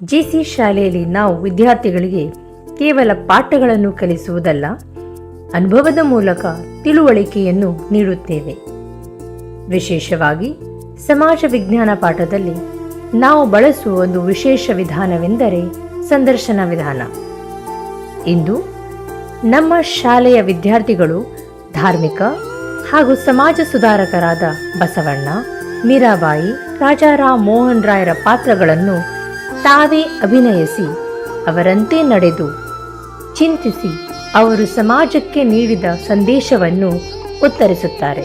JC ಶಾಲೆಯಲ್ಲಿ ನಾವು ವಿದ್ಯಾರ್ಥಿಗಳಿಗೆ ಕೇವಲ ಪಾಠಗಳನ್ನು ಕಲಿಸುವುದಲ್ಲ, ಅನುಭವದ ಮೂಲಕ ತಿಳುವಳಿಕೆಯನ್ನು ನೀಡುತ್ತೇವೆ. ವಿಶೇಷವಾಗಿ ಸಮಾಜ ವಿಜ್ಞಾನ ಪಾಠದಲ್ಲಿ ನಾವು ಬಳಸುವ ಒಂದು ವಿಶೇಷ ವಿಧಾನವೆಂದರೆ ಸಂದರ್ಶನ ವಿಧಾನ. ಇಂದು ನಮ್ಮ ಶಾಲೆಯ ವಿದ್ಯಾರ್ಥಿಗಳು ಧಾರ್ಮಿಕ ಹಾಗೂ ಸಮಾಜ ಸುಧಾರಕರಾದ ಬಸವಣ್ಣ, ಮೀರಾಬಾಯಿ, ರಾಜಾರಾಮ್ ಮೋಹನ್ ರಾಯರ ಪಾತ್ರಗಳನ್ನು ತಾವೇ ಅಭಿನಯಿಸಿ ಅವರಂತೆ ನಡೆದು ಚಿಂತಿಸಿ ಅವರು ಸಮಾಜಕ್ಕೆ ನೀಡಿದ ಸಂದೇಶವನ್ನು ಉತ್ತರಿಸುತ್ತಾರೆ.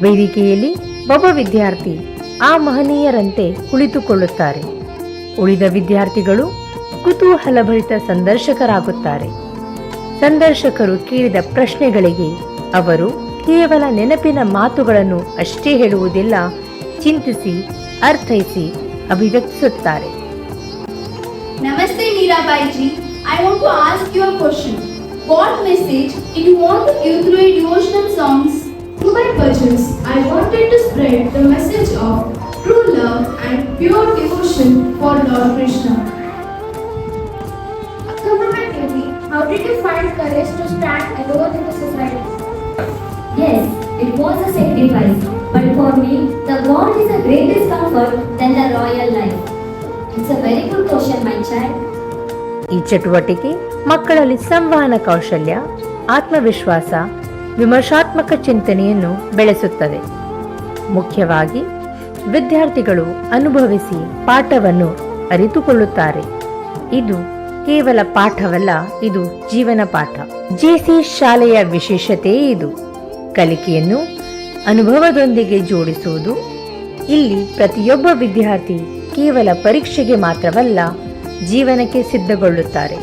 ವೇದಿಕೆಯಲ್ಲಿ ಒಬ್ಬ ವಿದ್ಯಾರ್ಥಿ ಆ ಮಹನೀಯರಂತೆ ಕುಳಿತುಕೊಳ್ಳುತ್ತಾರೆ. ಉಳಿದ ವಿದ್ಯಾರ್ಥಿಗಳು ಕುತೂಹಲಭರಿತ ಸಂದರ್ಶಕರಾಗುತ್ತಾರೆ. ಸಂದರ್ಶಕರು ಕೇಳಿದ ಪ್ರಶ್ನೆಗಳಿಗೆ ಅವರು ಕೇವಲ ನೆನಪಿನ ಮಾತುಗಳನ್ನು ಅಷ್ಟೇ ಹೇಳುವುದಿಲ್ಲ, ಚಿಂತಿಸಿ ಅರ್ಥೈಸಿ ಅಭಿವ್ಯಕ್ತಿಸುತ್ತಾರೆ. Namaste Meerabai ji, I want to ask you a question. What message did you want to give through your devotional songs? Through my bhajans, I wanted to spread the message of true love and pure devotion for Lord Krishna. Accumulatively, how did you find courage to stand alone in the society? Yes, it was a sacrifice, but for me, the God is a greatest comfort than the royal life. It's a very good question, my child. ಈ ಚಟುವಟಿಕೆ ಮಕ್ಕಳಲ್ಲಿ ಸಂವಹನ ಕೌಶಲ್ಯ, ಆತ್ಮವಿಶ್ವಾಸ, ವಿಮರ್ಶಾತ್ಮಕ ಚಿಂತನೆಯನ್ನು ಬೆಳೆಸುತ್ತದೆ. ಮುಖ್ಯವಾಗಿ ವಿದ್ಯಾರ್ಥಿಗಳು ಅನುಭವಿಸಿ ಪಾಠವನ್ನು ಅರಿತುಕೊಳ್ಳುತ್ತಾರೆ. ಇದು ಕೇವಲ ಪಾಠವಲ್ಲ, ಇದು ಜೀವನ ಪಾಠ. ಜೆಸಿ ಶಾಲೆಯ ವಿಶೇಷತೆಯೇ ಇದು. ಕಲಿಕೆಯನ್ನು ಅನುಭವದೊಂದಿಗೆ ಜೋಡಿಸುವುದು. ಇಲ್ಲಿ ಪ್ರತಿಯೊಬ್ಬ ವಿದ್ಯಾರ್ಥಿ ಕೇವಲ ಪರೀಕ್ಷೆಗೆ ಮಾತ್ರವಲ್ಲ, ಜೀವನಕ್ಕೆ ಸಿದ್ಧಗೊಳ್ಳುತ್ತಾರೆ.